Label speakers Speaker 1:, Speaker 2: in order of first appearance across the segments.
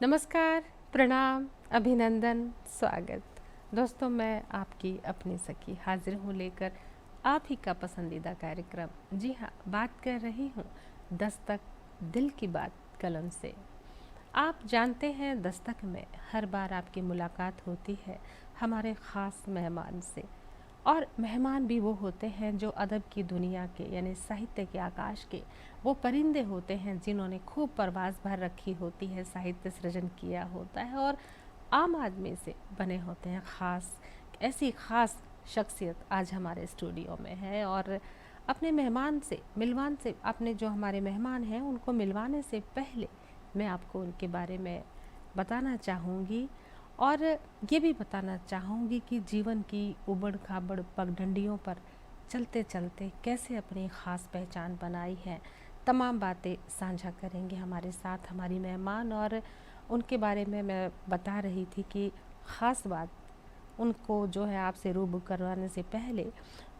Speaker 1: नमस्कार, प्रणाम, अभिनंदन, स्वागत। दोस्तों, मैं आपकी अपनी सखी हाजिर हूँ लेकर आप ही का पसंदीदा कार्यक्रम। जी हाँ, बात कर रही हूँ दस्तक दिल की बात कलम से। आप जानते हैं, दस्तक में हर बार आपकी मुलाकात होती है हमारे ख़ास मेहमान से। और मेहमान भी वो होते हैं जो अदब की दुनिया के यानी साहित्य के आकाश के वो परिंदे होते हैं जिन्होंने खूब परवाज़ भर रखी होती है, साहित्य सृजन किया होता है और आम आदमी से बने होते हैं। ख़ास ऐसी ख़ास शख्सियत आज हमारे स्टूडियो में है और अपने मेहमान से मिलवान से अपने जो हमारे मेहमान हैं उनको मिलवाने से पहले मैं आपको उनके बारे में बताना चाहूँगी और ये भी बताना चाहूँगी कि जीवन की उबड़ खाबड़ पगडंडियों पर चलते चलते कैसे अपनी ख़ास पहचान बनाई है। तमाम बातें साझा करेंगे हमारे साथ हमारी मेहमान और उनके बारे में मैं बता रही थी कि ख़ास बात उनको जो है आपसे रूबरू करवाने से पहले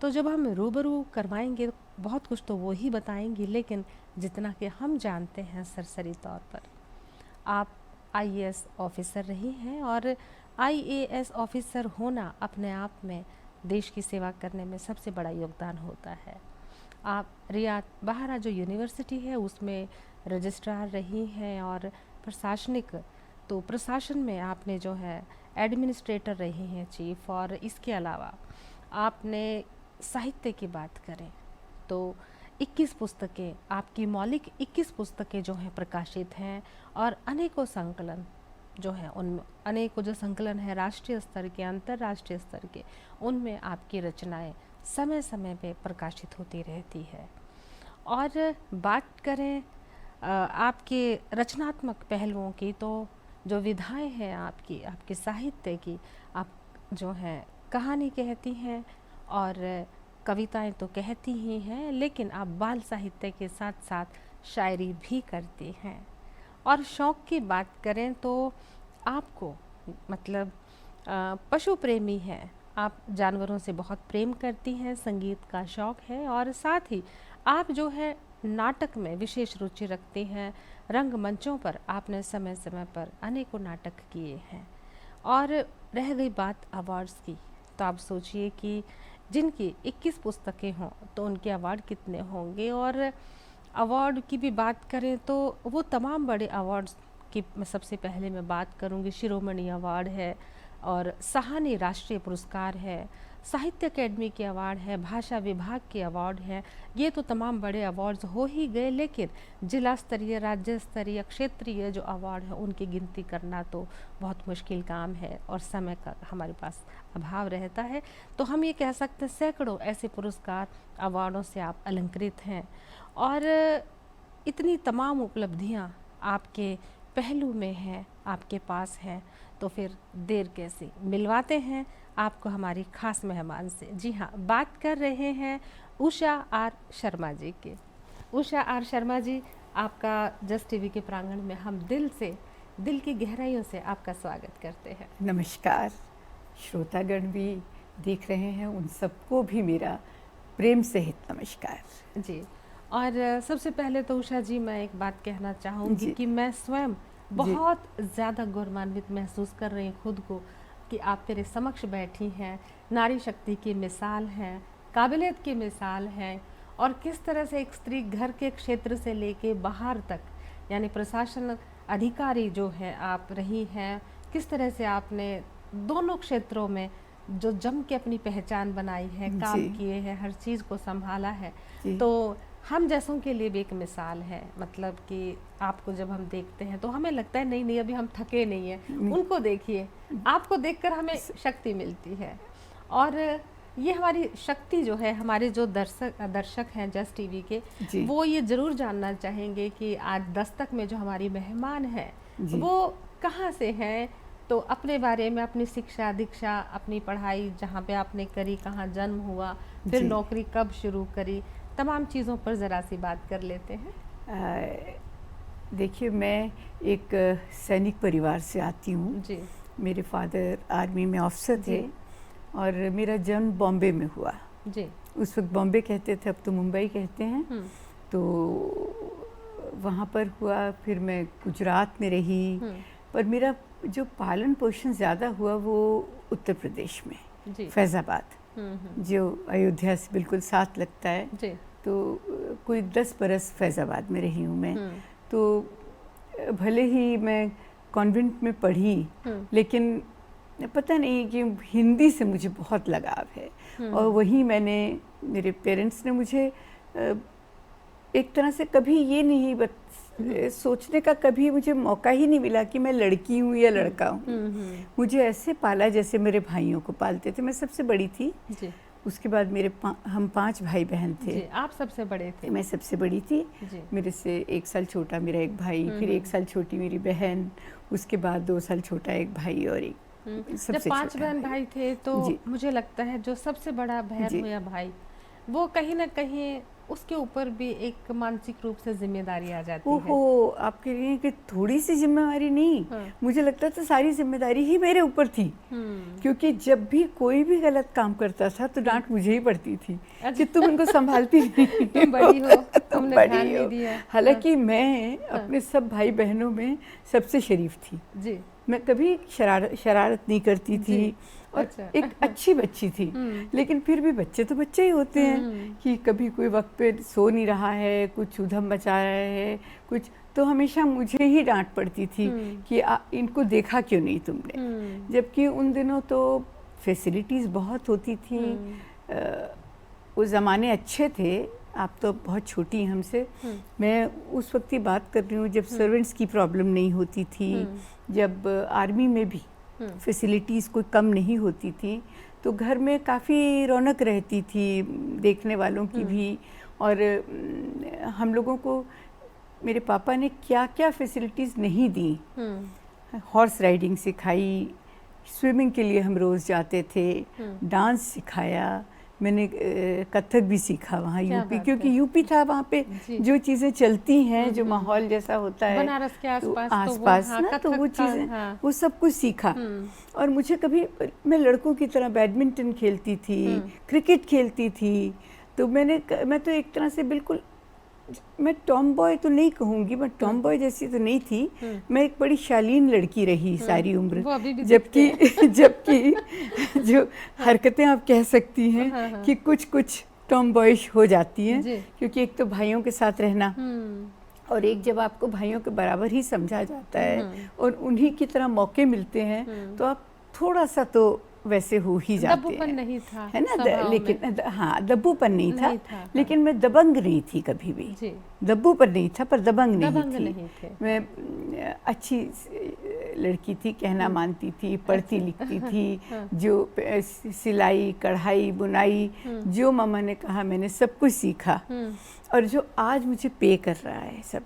Speaker 1: तो जब हम रूबरू करवाएंगे बहुत कुछ तो वो ही बताएंगी, लेकिन जितना कि हम जानते हैं सरसरी तौर पर आप आईएएस ऑफिसर रही हैं और आईएएस ऑफिसर होना अपने आप में देश की सेवा करने में सबसे बड़ा योगदान होता है। आप रियाद बहारा जो यूनिवर्सिटी है उसमें रजिस्ट्रार रही हैं और प्रशासनिक तो प्रशासन में आपने जो है एडमिनिस्ट्रेटर रही हैं चीफ। और इसके अलावा आपने साहित्य की बात करें तो 21 पुस्तकें आपकी मौलिक 21 पुस्तकें जो हैं प्रकाशित हैं और अनेकों संकलन जो हैं उनमें अनेकों जो संकलन है राष्ट्रीय स्तर के अंतर्राष्ट्रीय स्तर के उनमें आपकी रचनाएं समय समय पे प्रकाशित होती रहती है। और बात करें आपके रचनात्मक पहलुओं की तो जो विधाएं हैं आपके साहित्य की, आप जो हैं कहानी कहती हैं और कविताएं तो कहती ही हैं, लेकिन आप बाल साहित्य के साथ साथ शायरी भी करती हैं। और शौक़ की बात करें तो आपको मतलब पशु प्रेमी हैं, आप जानवरों से बहुत प्रेम करती हैं, संगीत का शौक़ है और साथ ही आप जो है नाटक में विशेष रुचि रखती हैं। रंगमंचों पर आपने समय समय पर अनेकों नाटक किए हैं। और रह गई बात अवार्ड्स की, तो आप सोचिए कि जिनकी 21 पुस्तकें हों तो उनके अवार्ड कितने होंगे। और अवार्ड की भी बात करें तो वो तमाम बड़े अवार्ड्स की मैं सबसे पहले मैं बात करूंगी। शिरोमणि अवार्ड है और साहनी राष्ट्रीय पुरस्कार है, साहित्य अकेडमी के अवार्ड है, भाषा विभाग के अवार्ड हैं। ये तो तमाम बड़े अवार्ड्स हो ही गए, लेकिन जिला स्तरीय, राज्य स्तरीय, क्षेत्रीय जो अवार्ड है उनकी गिनती करना तो बहुत मुश्किल काम है और समय का हमारे पास अभाव रहता है। तो हम ये कह सकते हैं सैकड़ों ऐसे पुरस्कार अवार्डों से आप अलंकृत हैं और इतनी तमाम उपलब्धियाँ आपके पहलू में हैं, आपके पास हैं, तो फिर देर कैसे, मिलवाते हैं आपको हमारी ख़ास मेहमान से। जी हाँ, बात कर रहे हैं उषा आर शर्मा जी के। उषा आर शर्मा जी, आपका जस्ट टीवी के प्रांगण में हम दिल की गहराइयों से आपका स्वागत करते हैं।
Speaker 2: नमस्कार। श्रोतागण भी देख रहे हैं, उन सबको भी मेरा प्रेम सहित नमस्कार।
Speaker 1: जी, और सबसे पहले तो उषा जी मैं एक बात कहना चाहूँगी कि मैं स्वयं बहुत ज़्यादा गौरवान्वित महसूस कर रही हूँ खुद को कि आप मेरे समक्ष बैठी हैं, नारी शक्ति की मिसाल हैं, काबिलियत की मिसाल हैं और किस तरह से एक स्त्री घर के क्षेत्र से लेके बाहर तक यानी प्रशासन अधिकारी जो है आप रही हैं, किस तरह से आपने दोनों क्षेत्रों में जो जम के अपनी पहचान बनाई है, काम किए हैं, हर चीज़ को संभाला है, तो हम जैसों के लिए भी एक मिसाल है। मतलब कि आपको जब हम देखते हैं तो हमें लगता है नहीं अभी हम थके नहीं हैं। उनको देखिए, आपको देखकर हमें शक्ति मिलती है। और ये हमारी शक्ति जो है, हमारे जो दर्शक हैं जस्ट टीवी के, वो ये ज़रूर जानना चाहेंगे कि आज दस्तक में जो हमारी मेहमान है वो कहाँ से हैं। तो अपने बारे में, अपनी शिक्षा दीक्षा, अपनी पढ़ाई जहाँ पे आपने करी, कहाँ जन्म हुआ, फिर नौकरी कब शुरू करी, तमाम चीज़ों पर ज़रा सी बात कर लेते हैं।
Speaker 2: देखिए, मैं एक सैनिक परिवार से आती हूँ। मेरे फादर आर्मी में ऑफिसर थे और मेरा जन्म बॉम्बे में हुआ। उस वक्त बॉम्बे कहते थे, अब तो मुंबई कहते हैं। तो वहाँ पर हुआ, फिर मैं गुजरात में रही, पर मेरा जो पालन पोषण ज़्यादा हुआ वो उत्तर प्रदेश में, फैज़ाबाद, जो अयोध्या से बिल्कुल साथ लगता है जी। तो कोई 10 बरस फैज़ाबाद में रही हूँ मैं। तो भले ही मैं कॉन्वेंट में पढ़ी, लेकिन पता नहीं कि हिंदी से मुझे बहुत लगाव है। और वहीं मेरे पेरेंट्स ने मुझे एक तरह से कभी ये नहीं सोचने का कभी मुझे मौका ही नहीं मिला कि मैं लड़की हूँ या लड़का हूँ। मुझे ऐसे पाला जैसे मेरे भाइयों को पालते थे। मैं सबसे बड़ी थी जी। उसके बाद हम 5 भाई बहन थे जी।
Speaker 1: आप सबसे बड़े थे?
Speaker 2: मैं सबसे बड़ी थी जी। मेरे से 1 साल छोटा मेरा एक भाई, फिर 1 साल छोटी मेरी बहन, उसके बाद 2 साल छोटा एक भाई और एक
Speaker 1: जब 5 बहन भाई थे तो मुझे लगता है जो सबसे बड़ा बहन हो या भाई, वो कहीं ना कहीं उसके ऊपर भी एक मानसिक रूप से जिम्मेदारी आ जाती है।
Speaker 2: ओहो, आप कह रही हैं कि थोड़ी सी जिम्मेदारी नहीं। मुझे लगता था सारी जिम्मेदारी ही मेरे ऊपर थी, क्योंकि जब भी कोई भी गलत काम करता था तो डांट मुझे ही पड़ती थी कि तुम इनको संभालती नहीं,
Speaker 1: तुम बड़ी हो, तुमने ध्यान नहीं दिया।
Speaker 2: हालांकि मैं अपने सब भाई बहनों में सबसे शरीफ थी जी। मैं कभी शरारत नहीं करती थी और एक अच्छी बच्ची थी। लेकिन फिर भी बच्चे तो बच्चे ही होते हैं कि कभी कोई वक्त पे सो नहीं रहा है, कुछ उधम मचा रहा है कुछ, तो हमेशा मुझे ही डांट पड़ती थी कि इनको देखा क्यों नहीं तुमने। जबकि उन दिनों तो फैसिलिटीज़ बहुत होती थी, वो ज़माने अच्छे थे। आप तो बहुत छोटी हैं हमसे। मैं उस वक्त की बात कर रही हूँ जब सर्वेंट्स की प्रॉब्लम नहीं होती थी, जब आर्मी में भी फैसिलिटीज़ कोई कम नहीं होती थी, तो घर में काफ़ी रौनक रहती थी देखने वालों की भी। और हम लोगों को मेरे पापा ने क्या क्या फैसिलिटीज़ नहीं दी। हॉर्स राइडिंग सिखाई, स्विमिंग के लिए हम रोज़ जाते थे, डांस सिखाया, मैंने कथक भी सीखा वहाँ यूपी, क्योंकि यूपी था वहाँ पे जो चीज़ें चलती हैं, जो माहौल जैसा होता है
Speaker 1: बनारस के
Speaker 2: आसपास ना, तो वो चीज़ें वो सब कुछ सीखा। और मुझे कभी, मैं लड़कों की तरह बैडमिंटन खेलती थी, क्रिकेट खेलती थी, तो मैं तो एक तरह से बिल्कुल, मैं टॉम बॉय तो नहीं कहूँगी, मैं टॉम बॉय जैसी तो नहीं थी। मैं एक बड़ी शालीन लड़की रही सारी उम्र, जबकि जो हरकतें आप कह सकती हैं कि कुछ टॉम बॉयश हो जाती हैं, क्योंकि एक तो भाइयों के साथ रहना और एक जब आपको भाइयों के बराबर ही समझा जाता है और उन्हीं की तरह मौके मिलते हैं तो आप थोड़ा सा तो वैसे हो ही जाते हैं।
Speaker 1: दब्बूपन नहीं था,
Speaker 2: है ना, लेकिन हाँ, दब्बूपन नहीं था, लेकिन मैं दबंग नहीं थी कभी भी। दब्बूपन नहीं था पर दबंग नहीं थी। मैं अच्छी लड़की थी, कहना मानती थी, पढ़ती लिखती थी, जो सिलाई कढ़ाई बुनाई जो मामा ने कहा मैंने सब कुछ सीखा, और जो आज मुझे पे कर रहा है सब।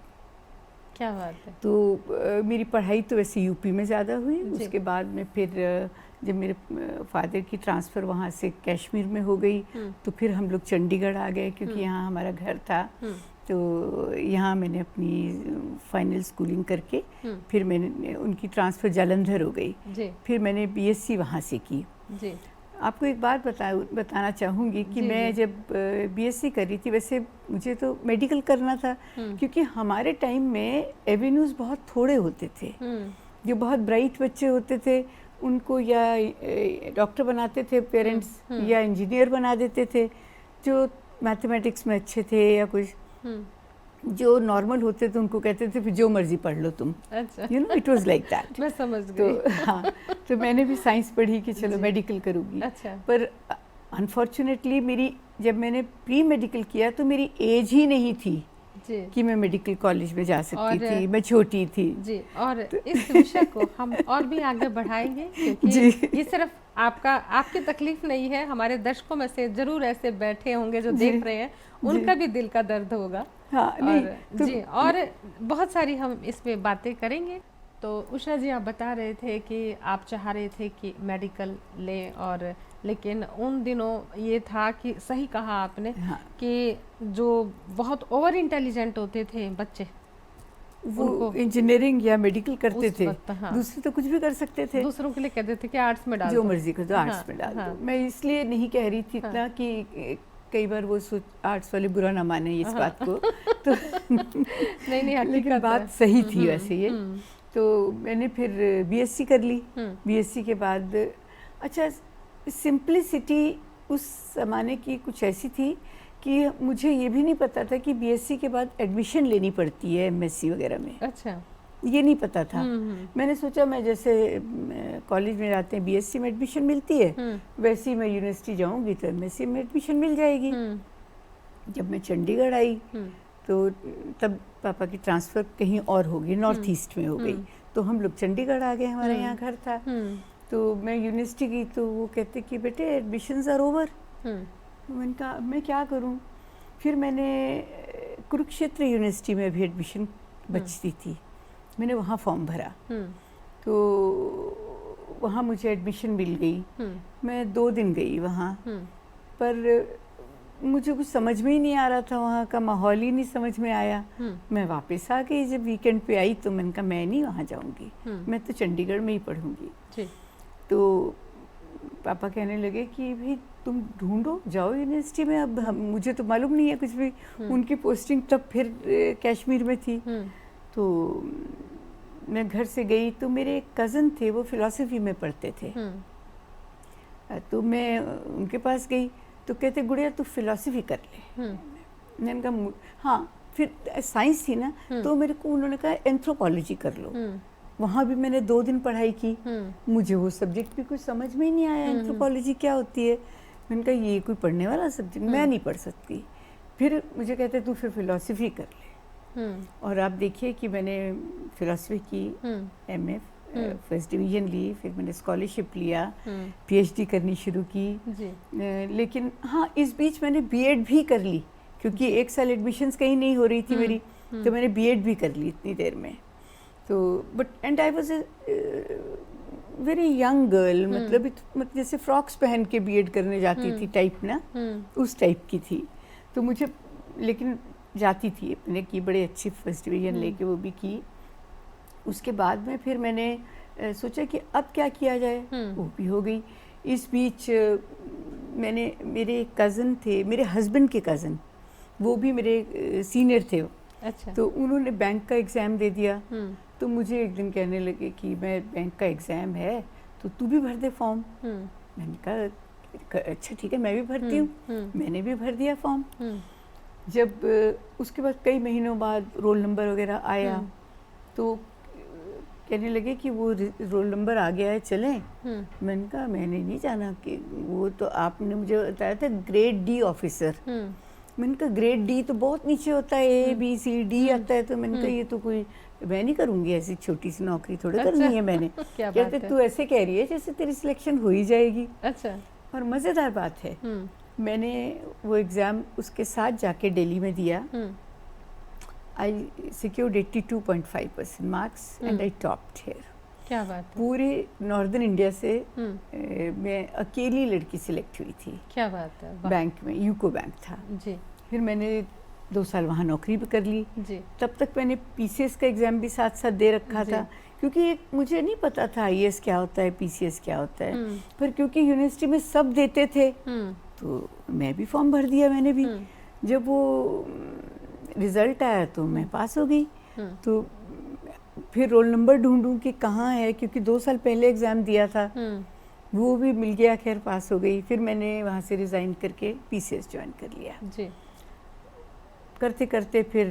Speaker 1: क्या बात है।
Speaker 2: तो मेरी पढ़ाई तो वैसे यूपी में ज़्यादा हुई। उसके बाद में फिर जब मेरे फादर की ट्रांसफ़र वहाँ से कश्मीर में हो गई तो फिर हम लोग चंडीगढ़ आ गए, क्योंकि यहाँ हमारा घर था। तो यहाँ मैंने अपनी फाइनल स्कूलिंग करके फिर मैंने उनकी ट्रांसफ़र जालंधर हो गई। फिर मैंने बीएससी वहाँ से की। आपको एक बात बताना चाहूँगी कि मैं जब बीएससी कर रही थी, वैसे मुझे तो मेडिकल करना था, क्योंकि हमारे टाइम में एवेन्यूज़ बहुत थोड़े होते थे। जो बहुत ब्राइट बच्चे होते थे उनको या डॉक्टर बनाते थे पेरेंट्स, या इंजीनियर बना देते थे। जो मैथमेटिक्स में अच्छे थे या कुछ जो नॉर्मल होते थे उनको कहते थे फिर जो मर्जी पढ़ लो तुम।
Speaker 1: अच्छा।
Speaker 2: You know, it was like that.
Speaker 1: मैं समझ गई।
Speaker 2: तो हाँ, तो मैंने भी साइंस पढ़ी कि चलो मेडिकल करूँगी।
Speaker 1: अच्छा।
Speaker 2: पर अनफॉर्चुनेटली जब मैंने प्री मेडिकल किया तो मेरी एज ही नहीं थी कि मैं मेडिकल कॉलेज में जा सकती थी। मैं छोटी थी
Speaker 1: जी। और इस विषय को हम और भी आगे बढ़ाएंगे, क्योंकि ये सिर्फ आपकी तकलीफ नहीं है, हमारे दर्शकों में से जरूर ऐसे बैठे होंगे जो देख रहे हैं, उनका भी दिल का दर्द होगा।
Speaker 2: हाँ,
Speaker 1: और बहुत सारी हम इस पे बातें करेंगे। तो उषा जी, आप बता रहे थे कि आप चाह रहे थे कि मेडिकल लें, और लेकिन उन दिनों ये था कि सही कहा आपने कि जो बहुत ओवर इंटेलिजेंट होते थे बच्चे
Speaker 2: वो इंजीनियरिंग या मेडिकल करते थे। दूसरे तो कुछ भी कर सकते थे।
Speaker 1: दूसरों के लिए कहते थे कि आर्ट्स में डाल
Speaker 2: जो मर्जी कर दो, आर्ट्स में डाल दो। मैं इसलिए नहीं कह रही थी इतना कि कई बार वो आर्ट्स वाले बुरा ना माने इस बात को। तो
Speaker 1: नहीं,
Speaker 2: लेकिन बात सही थी वैसे ये। तो मैंने फिर बीएससी कर ली। बीएससी के बाद अच्छा, सिंप्लिसिटी उस ज़माने की कुछ ऐसी थी कि मुझे ये भी नहीं पता था कि बीएससी के बाद एडमिशन लेनी पड़ती है एमएससी वगैरह में।
Speaker 1: अच्छा,
Speaker 2: ये नहीं पता था। मैंने सोचा मैं जैसे कॉलेज में जाते हैं बीएससी में एडमिशन मिलती है, वैसे ही मैं यूनिवर्सिटी जाऊंगी तो एमएससी में एडमिशन मिल जाएगी। जब मैं चंडीगढ़ आई तो तब पापा की ट्रांसफ़र कहीं और हो गई, नॉर्थ ईस्ट में हो गई, तो हम लोग चंडीगढ़ आ गए, हमारे यहाँ घर था। तो मैं यूनिवर्सिटी गई तो वो कहते कि बेटे एडमिशन्स आर ओवर। मैंने कहा मैं क्या करूँ? फिर मैंने कुरुक्षेत्र यूनिवर्सिटी में भी एडमिशन बचती थी, मैंने वहाँ फॉर्म भरा, तो वहाँ मुझे एडमिशन मिल गई। मैं 2 दिन गई वहाँ, पर मुझे कुछ समझ में ही नहीं आ रहा था, वहाँ का माहौल ही नहीं समझ में आया। मैं वापस आ गई। जब वीकेंड पे आई तो मैंने कहा मैं नहीं वहाँ जाऊँगी, मैं तो चंडीगढ़ में ही पढ़ूँगी। तो पापा कहने लगे कि भाई तुम ढूंढो, जाओ यूनिवर्सिटी में। अब मुझे तो मालूम नहीं है कुछ भी। उनकी पोस्टिंग तब फिर कश्मीर में थी। तो मैं घर से गई तो मेरे कज़न थे, वो फ़िलॉसफी में पढ़ते थे। तो मैं उनके पास गई तो कहते गुड़िया तू फ़िलॉसफी कर ले। मैंने कहा हाँ। फिर साइंस थी ना, तो मेरे को उन्होंने कहा एंथ्रोपोलॉजी कर लो। वहाँ भी मैंने 2 दिन पढ़ाई की। मुझे वो सब्जेक्ट भी कुछ समझ में ही नहीं आया, एंथ्रोपोलॉजी क्या होती है। मैंने कहा ये कोई पढ़ने वाला सब्जेक्ट, मैं नहीं पढ़ सकती। फिर मुझे कहते तू फिर फ़िलॉसफी कर ले। और आप देखिए कि मैंने फ़िलॉसफी की, एमए फर्स्ट डिवीज़न ली, फिर मैंने स्कॉलरशिप लिया, पीएचडी करनी शुरू की। लेकिन हाँ, इस बीच मैंने बीएड भी कर ली, क्योंकि 1 साल एडमिशन्स कहीं नहीं हो रही थी मेरी, तो मैंने बीएड भी कर ली इतनी देर में। तो but and I was a very young girl, मतलब जैसे फ्रॉक्स पहन के बीएड करने जाती थी टाइप ना, उस टाइप की थी। तो मुझे, लेकिन जाती थी, अपने की बड़े अच्छी फर्स्ट डिवीज़न लेके वो भी की। उसके बाद में फिर मैंने सोचा कि अब क्या किया जाए, वो भी हो गई। इस बीच मैंने, मेरे कज़न थे, मेरे हस्बैंड के कज़न, वो भी मेरे सीनियर थे।
Speaker 1: अच्छा।
Speaker 2: तो उन्होंने बैंक का एग्ज़ाम दे दिया। तो मुझे एक दिन कहने लगे कि मैं बैंक का एग्ज़ाम है तो तू भी भर दे फॉर्म। मैंने कहा अच्छा ठीक है, मैं भी भरती हूँ। मैंने भी भर दिया फॉर्म। जब उसके बाद कई महीनों बाद रोल नंबर वगैरह आया तो कहने लगे कि वो रोल नंबर आ गया है, चलें। मैंने कहा मैंने नहीं जाना, कि वो तो आपने मुझे बताया था ग्रेड डी ऑफिसर। मैंने कहा ग्रेड डी तो बहुत नीचे होता है, ए बी सी डी आता है। तो मैंने कहा ये तो कोई, मैं नहीं करूँगी ऐसी छोटी सी नौकरी, थोड़ा करनी है मैंने। कहते तू ऐसे कह रही है जैसे तेरी सिलेक्शन हो ही जाएगी। अच्छा। और मज़ेदार बात है, मैंने वो एग्ज़ाम उसके साथ जाके दिल्ली में दिया। I secured 82.5% marks and I topped here.
Speaker 1: क्या बात है।
Speaker 2: पूरे नॉर्दर्न इंडिया से मैं अकेली लड़की सिलेक्ट हुई थी।
Speaker 1: क्या बात है।
Speaker 2: बैंक में, यूको बैंक था जी। फिर मैंने 2 साल वहाँ नौकरी भी कर ली जी। तब तक मैंने पीसीएस का एग्ज़ाम भी साथ साथ दे रखा था, क्योंकि मुझे नहीं पता था आईएएस क्या होता है, पीसीएस क्या होता है। पर क्योंकि यूनिवर्सिटी में सब देते थे तो मैं भी फॉर्म भर दिया मैंने भी। जब वो रिज़ल्ट आया तो मैं पास हो गई। तो फिर रोल नंबर ढूंढूं कि कहाँ है, क्योंकि 2 साल पहले एग्ज़ाम दिया था। वो भी मिल गया, खैर पास हो गई। फिर मैंने वहाँ से रिज़ाइन करके पीसीएस ज्वाइन कर लिया जी। करते करते फिर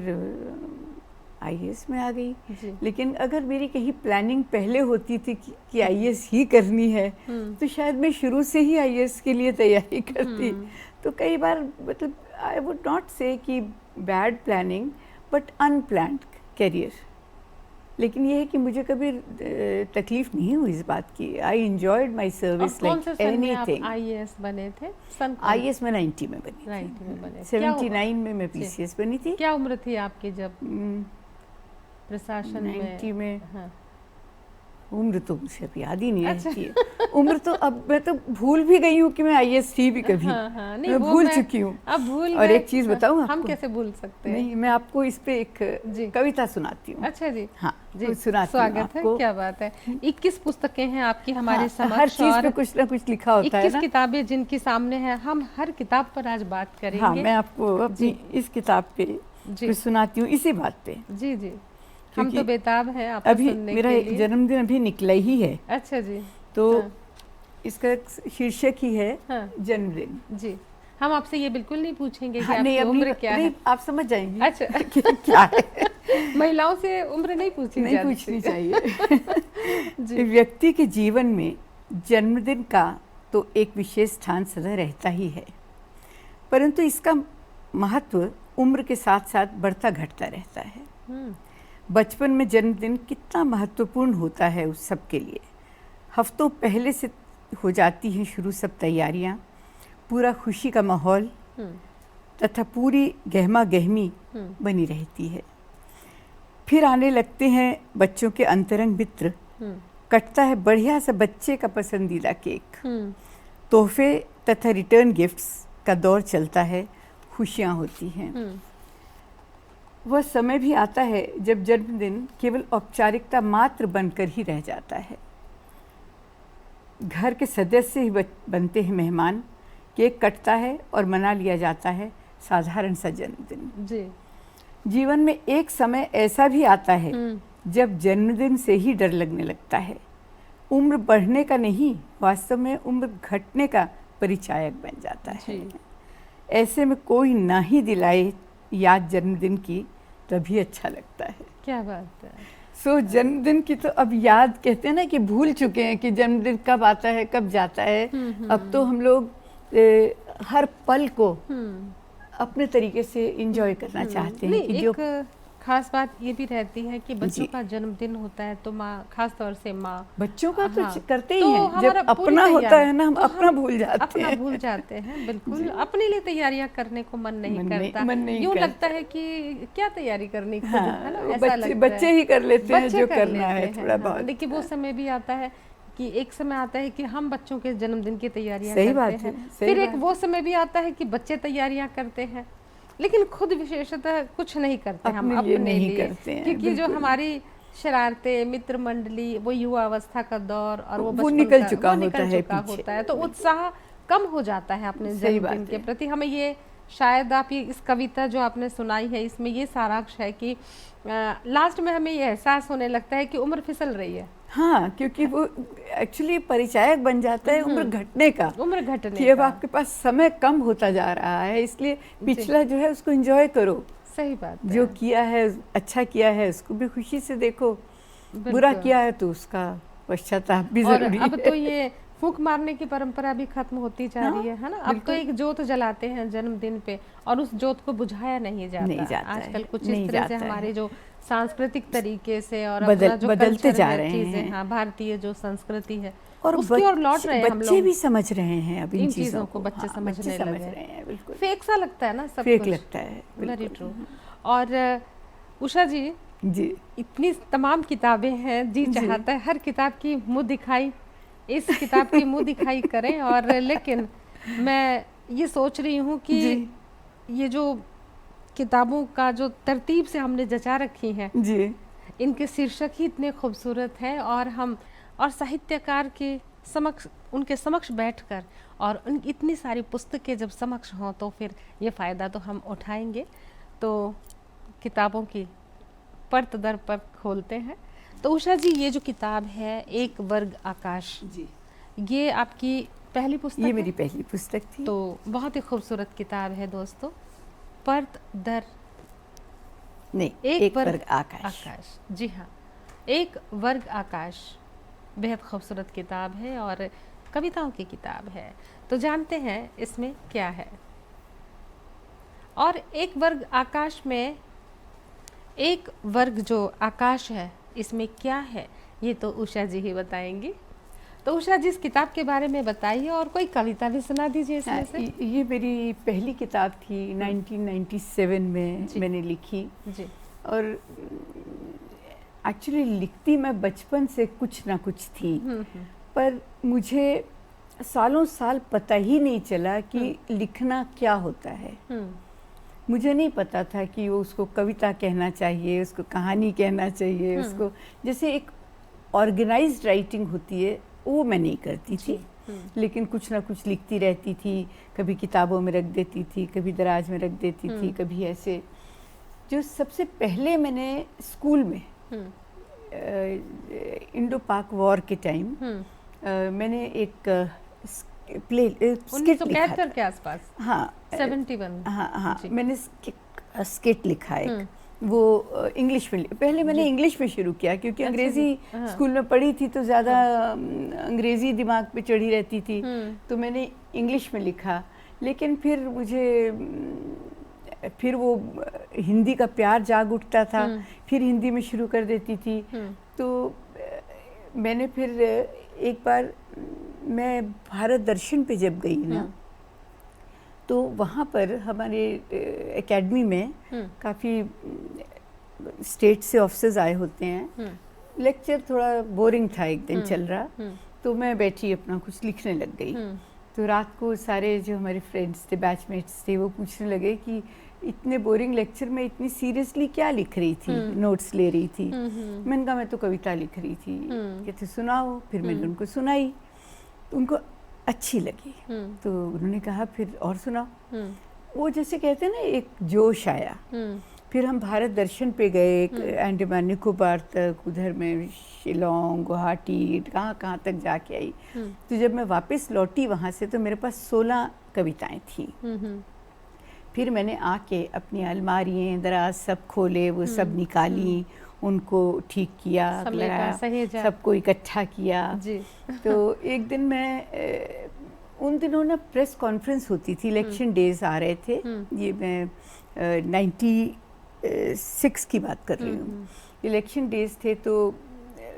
Speaker 2: आईएएस में आ गई। लेकिन अगर मेरी कहीं प्लानिंग पहले होती थी कि आईएएस ही करनी है तो शायद मैं शुरू से ही आईएएस के लिए तैयारी करती। तो कई बार, मतलब आई वुड नॉट से कि bad planning but unplanned career. लेकिन ये है कि मुझे कभी तकलीफ नहीं हुई इस बात की। I enjoyed my service like anything.
Speaker 1: IAS बने थे?
Speaker 2: आईएएस में 90 में बनी।
Speaker 1: 90 में बने।
Speaker 2: 79 में मैं पीसीएस बनी थी।
Speaker 1: क्या उम्र थी आपकी जब प्रशासन
Speaker 2: 90 में? हाँ। उम्र तो मुझे अब याद ही नहीं रहती है। उम्र तो अब मैं तो भूल भी गई हूँ कि मैं आईएएस थी भी कभी।
Speaker 1: हाँ, नहीं,
Speaker 2: मैं भूल चुकी हूँ।
Speaker 1: अब भूल।
Speaker 2: और एक चीज़ बताऊँ आपको?
Speaker 1: हम कैसे भूल सकते हैं?
Speaker 2: नहीं, मैं आपको इस पे एक कविता सुनाती हूँ।
Speaker 1: अच्छा जी।
Speaker 2: हाँ
Speaker 1: जी,
Speaker 2: सुनाती हूँ।
Speaker 1: स्वागत है। क्या बात है। 21 पुस्तकें हैं आपकी हमारे समक्ष।
Speaker 2: हर चीज़ पे कुछ ना कुछ लिखा होता है ना।
Speaker 1: 21 किताबें जिनके सामने हैं, हम हर किताब पर आज बात करेंगे।
Speaker 2: हाँ, मैं आपको अपनी इस किताब पे कुछ सुनाती हूँ इसी बात पे।
Speaker 1: जी जी। हम तो बेताब हैं आपको
Speaker 2: अभी
Speaker 1: सुनने
Speaker 2: मेरा
Speaker 1: के लिए।
Speaker 2: जन्मदिन अभी निकला ही है।
Speaker 1: अच्छा जी।
Speaker 2: तो इसका शीर्षक ही है जन्मदिन।
Speaker 1: जी, हम आपसे ये बिल्कुल नहीं पूछेंगे कि
Speaker 2: नहीं,
Speaker 1: आपकी उम्र क्या है।
Speaker 2: आप समझ जाएंगी।
Speaker 1: अच्छा
Speaker 2: क्या है।
Speaker 1: महिलाओं से उम्र नहीं
Speaker 2: पूछनी चाहिए। व्यक्ति के जीवन में जन्मदिन का तो एक विशेष स्थान सदा रहता ही है, परंतु इसका महत्व उम्र के साथ साथ बढ़ता घटता रहता है। बचपन में जन्मदिन कितना महत्वपूर्ण होता है उस सब के लिए। हफ्तों पहले से हो जाती हैं शुरू सब तैयारियां, पूरा खुशी का माहौल तथा पूरी गहमा गहमी बनी रहती है। फिर आने लगते हैं बच्चों के अंतरंग मित्र, कटता है बढ़िया सा बच्चे का पसंदीदा केक, तोहफे तथा रिटर्न गिफ्ट्स का दौर चलता है, खुशियाँ होती हैं। वह समय भी आता है जब जन्मदिन केवल औपचारिकता मात्र बनकर ही रह जाता है। घर के सदस्य ही बनते हैं मेहमान, केक कटता है और मना लिया जाता है साधारण सा जन्मदिन। जी। जीवन में एक समय ऐसा भी आता है जब जन्मदिन से ही डर लगने लगता है। उम्र बढ़ने का नहीं, वास्तव में उम्र घटने का परिचायक बन जाता है। ऐसे में कोई ना ही दिलाए याद जन्मदिन की, तभी अच्छा लगता है।
Speaker 1: क्या बात है।
Speaker 2: जन्मदिन की तो अब याद, कहते हैं ना कि भूल चुके हैं कि जन्मदिन कब आता है कब जाता है। अब तो हम लोग हर पल को अपने तरीके से एंजॉय करना चाहते हैं। कि
Speaker 1: एक खास बात ये भी रहती है कि बच्चों का जन्मदिन होता है तो माँ, खास तौर से माँ
Speaker 2: बच्चों का तो करते ही हैं। जब अपना होता है ना, हम अपना भूल जाते हैं।
Speaker 1: बिल्कुल अपने लिए तैयारियां करने को मन नहीं करता। यूँ लगता है कि क्या तैयारी करनी, खुद है ना, ऐसा लगता है।
Speaker 2: बच्चे ही कर लेते हैं जो करना है थोड़ा बहुत।
Speaker 1: लेकिन वो समय भी आता है कि एक समय आता है कि हम बच्चों के जन्मदिन की तैयारियां करते हैं। फिर एक वो समय भी आता है कि बच्चे तैयारियां करते हैं, लेकिन खुद विशेषतः कुछ नहीं करते हम अपने लिए करते हैं, क्योंकि जो हमारी शरारतें, मित्र मंडली, वो युवा अवस्था का दौर और वो
Speaker 2: निकल चुका
Speaker 1: होता है, तो उत्साह कम हो जाता है अपने जन्मदिन के प्रति। हमें ये शायद आप ये इस कविता जो आपने सुनाई है, इसमें ये सारांश है कि लास्ट में हमें ये एहसास होने लगता है कि उम्र फिसल रही है।
Speaker 2: हाँ, क्योंकि वो एक्चुअली परिचायक बन जाता है उम्र घटने का। कि अब आपके पास समय कम होता जा रहा है, इसलिए पिछला जो है उसको एंजॉय करो।
Speaker 1: सही बात है।
Speaker 2: जो किया है, अच्छा किया है, उसको भी खुशी से देखो। बुरा किया है तो उसका पश्चाताप भी जरूरी है।
Speaker 1: अब तो ये फूंक मारने की परंपरा भी खत्म होती जा रही है ना। अब तो एक जोत जलाते हैं जन्मदिन पे और उस जोत को बुझाया नहीं जाता। आजकल कुछ इस तरह से हमारे जो सांस्कृतिक तरीके से और अपना जो
Speaker 2: बदलते जा रहे हैं।
Speaker 1: हाँ, भारतीय जो संस्कृति है और उसकी ओर लौट रहे हैं हम लोग।
Speaker 2: बच्चे भी समझ रहे हैं अब
Speaker 1: इन चीजों को। बच्चे समझने लगे हैं। बिल्कुल फेक सा लगता है ना, सब
Speaker 2: फेक लगता है।
Speaker 1: Very true. और उषा जी, इतनी तमाम किताबें हैं, जी चाहता है हर किताब की मुँह दिखाई, इस किताब की मुँह दिखाई करें। और लेकिन मैं ये सोच रही हूँ कि ये जो किताबों का जो तरतीब से हमने जचा रखी हैं जी, इनके शीर्षक ही इतने खूबसूरत हैं और साहित्यकार के समक्ष, उनके समक्ष बैठकर और उन इतनी सारी पुस्तकें जब समक्ष हों तो फिर ये फ़ायदा तो हम उठाएंगे। तो किताबों की परत दर पर खोलते हैं। तो उषा जी, ये जो किताब है एक वर्ग आकाश जी, ये आपकी पहली पुस्तक?
Speaker 2: ये मेरी पहली पुस्तक थी।
Speaker 1: तो बहुत ही खूबसूरत किताब है दोस्तों। परत दर
Speaker 2: नहीं, एक वर्ग आकाश।
Speaker 1: जी हाँ, एक वर्ग आकाश बेहद खूबसूरत किताब है और कविताओं की किताब है। तो जानते हैं इसमें क्या है। और एक वर्ग आकाश में एक वर्ग जो आकाश है, इसमें क्या है, ये तो उषा जी ही बताएंगी। तो उषा जी, इस किताब के बारे में बताइए और कोई कविता भी सुना दीजिए इसमें से।
Speaker 2: ये मेरी पहली किताब थी, 1997 में मैंने लिखी जी। और एक्चुअली लिखती मैं बचपन से कुछ ना कुछ थी, पर मुझे सालों साल पता ही नहीं चला कि लिखना क्या होता है। मुझे नहीं पता था कि वो उसको कविता कहना चाहिए, उसको कहानी कहना चाहिए, उसको जैसे एक ऑर्गेनाइज्ड राइटिंग होती है वो मैं नहीं करती थी। लेकिन कुछ ना कुछ लिखती रहती थी, कभी किताबों में रख देती थी, कभी दराज में रख देती थी, कभी ऐसे। जो सबसे पहले मैंने स्कूल में इंडो पाक वॉर के टाइम मैंने एक प्ले स्किट लिखा था
Speaker 1: के आसपास। हाँ 71।
Speaker 2: हाँ मैंने स्किट लिखा है वो इंग्लिश में। पहले मैंने इंग्लिश में शुरू किया क्योंकि अंग्रेजी स्कूल में पढ़ी थी तो ज़्यादा अंग्रेजी दिमाग पे चढ़ी रहती थी, तो मैंने इंग्लिश में लिखा। लेकिन फिर वो हिंदी का प्यार जाग उठता था, फिर हिंदी में शुरू कर देती थी। तो मैंने फिर एक बार मैं भारत दर्शन पे जब गई ना, तो वहाँ पर हमारे एकेडमी में काफ़ी स्टेट से ऑफिसर्स आए होते हैं। लेक्चर थोड़ा बोरिंग था एक दिन चल रहा, तो मैं बैठी अपना कुछ लिखने लग गई। तो रात को सारे जो हमारे फ्रेंड्स थे, बैचमेट्स थे, वो पूछने लगे कि इतने बोरिंग लेक्चर में इतनी सीरियसली क्या लिख रही थी, नोट्स ले रही थी। मैंने कहा मैं तो कविता लिख रही थी। कहते सुनाओ। फिर मैंने उनको सुनाई, तो उनको अच्छी लगी। तो उन्होंने कहा फिर और सुनाओ। वो जैसे कहते हैं ना, एक जोश आया। फिर हम भारत दर्शन पे गए, अंडमान निकोबार तक, उधर में शिलोंग, गुवाहाटी, कहाँ तक जाके आई। तो जब मैं वापस लौटी वहाँ से, तो मेरे पास 16 कविताएं थी। फिर मैंने आके अपनी अलमारियाँ दराज सब खोले, वो सब निकाली, उनको ठीक किया, सबको इकट्ठा किया जी। तो एक दिन मैं उन दिनों ना प्रेस कॉन्फ्रेंस होती थी, इलेक्शन डेज आ रहे थे। ये मैं 96 की बात कर रही हूँ। इलेक्शन डेज थे तो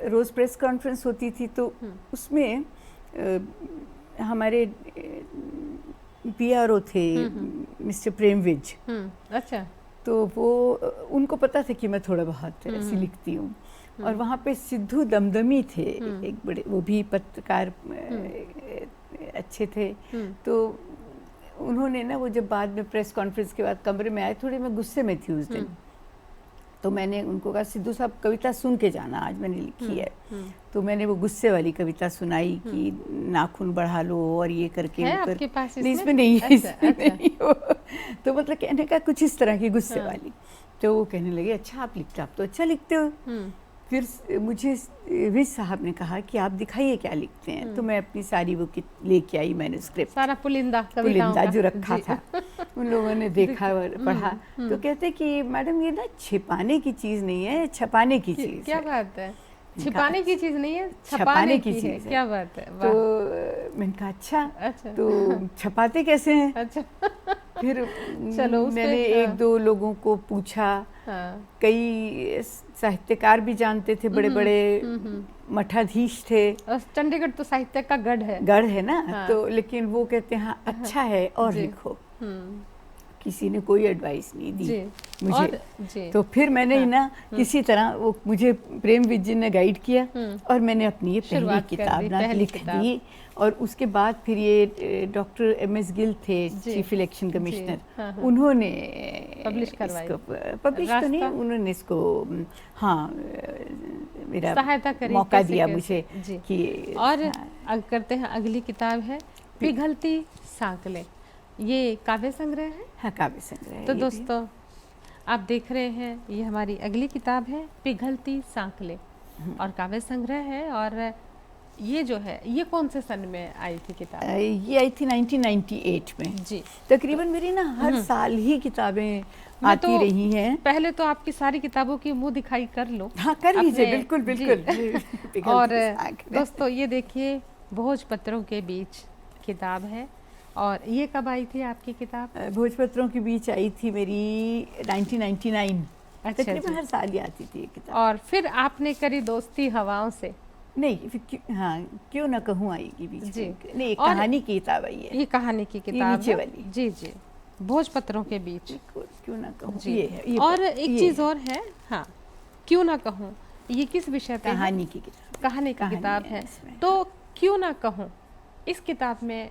Speaker 2: रोज़ प्रेस कॉन्फ्रेंस होती थी। तो उसमें हमारे PRO थे मिस्टर प्रेम विज।
Speaker 1: अच्छा।
Speaker 2: तो वो उनको पता था कि मैं थोड़ा बहुत ऐसी लिखती हूँ। और वहाँ पे सिद्धू दमदमी थे, एक बड़े, वो भी पत्रकार अच्छे थे। तो उन्होंने ना, वो जब बाद में प्रेस कॉन्फ्रेंस के बाद कमरे में आए, थोड़ी मैं गुस्से में थी उस दिन। तो मैंने उनको कहा सिद्धू साहब कविता सुन के जाना, आज मैंने लिखी है। तो मैंने वो गुस्से वाली कविता सुनाई कि नाखून बढ़ा लो और ये करके
Speaker 1: है आपके पास
Speaker 2: नहीं, इसमें नहीं है। इसमें नहीं हो। तो मतलब कहने का कुछ इस तरह की गुस्से वाली। तो वो कहने लगे अच्छा आप लिखते, आप तो अच्छा लिखते हो। फिर मुझे विज साहब ने कहा कि आप दिखाइए क्या लिखते हैं। तो मैं अपनी सारी वो लेके आई, मैन्युस्क्रिप्ट
Speaker 1: सारा पुलिंदा
Speaker 2: जो रखा था। उन लोगों ने देखा और पढ़ा। तो कहते कि मैडम ये ना छिपाने की चीज़ नहीं है, छपाने की चीज़ है।
Speaker 1: क्या बात है, छिपाने की चीज़ नहीं है, छपाने की चीज़ है। क्या बात है।
Speaker 2: तो मैंने कहा अच्छा तो छपाते कैसे हैं। अच्छा। फिर चलो मैंने एक दो लोगों को पूछा। कई साहित्यकार भी जानते थे, बड़े बड़े मठाधीश थे।
Speaker 1: चंडीगढ़ तो साहित्य का
Speaker 2: गढ़ है ना। तो लेकिन वो कहते हैं अच्छा है और लिखो। किसी ने कोई एडवाइस नहीं दी मुझे। तो फिर मैंने ना किसी तरह वो मुझे प्रेम विज जी ने गाइड किया और मैंने अपनी ये पहली किताब ना लिख दी। और उसके बाद फिर ये डॉक्टर MS गिल थे, चीफ इलेक्शन कमिश्नर, उन्होंने
Speaker 1: पब्लिश करवाई।
Speaker 2: पब्लिश तो नहीं, उन्होंने इसको मेरा
Speaker 1: सहायता करी,
Speaker 2: मौका दिया मुझे कि।
Speaker 1: और करते हैं अगली किताब है पिघलती सांकलें। ये काव्य संग्रह है।
Speaker 2: हाँ, काव्य संग्रह है।
Speaker 1: तो दोस्तों आप देख रहे हैं, ये हमारी अगली किताब है पिघलती सांकलें और काव्य संग्रह है। और ये जो है, ये कौन से सन में आई थी किताब?
Speaker 2: ये आई थी 1998 में जी। तकरीबन मेरी ना हर साल ही किताबें आती रही हैं।
Speaker 1: पहले तो आपकी सारी किताबों की मुंह दिखाई कर लो।
Speaker 2: हाँ, कर लीजिए, बिल्कुल बिल्कुल।
Speaker 1: और दोस्तों ये देखिए, भोजपत्रों के बीच किताब है। और ये कब आई थी आपकी किताब?
Speaker 2: भोजपत्रों के बीच आई थी मेरी 1999।
Speaker 1: अच्छा,
Speaker 2: तकरीबन हर साल ही आती थी ये किताब।
Speaker 1: और फिर आपने करी दोस्ती हवाओं से।
Speaker 2: नहीं, हाँ, क्यों ना कहूँ आएगी बीच जी। नहीं, एक कहानी की किताब आई है।
Speaker 1: ये कहानी की किताब
Speaker 2: नीचे वाली।
Speaker 1: जी जी, भोजपत्रों के बीच।
Speaker 2: क्यों ना कहूँ
Speaker 1: ये और एक चीज और है। हाँ, क्यों ना कहूँ, ये किस विषय पे?
Speaker 2: कहानी की किताब।
Speaker 1: कहानी की किताब है। तो क्यों ना कहूँ, इस किताब में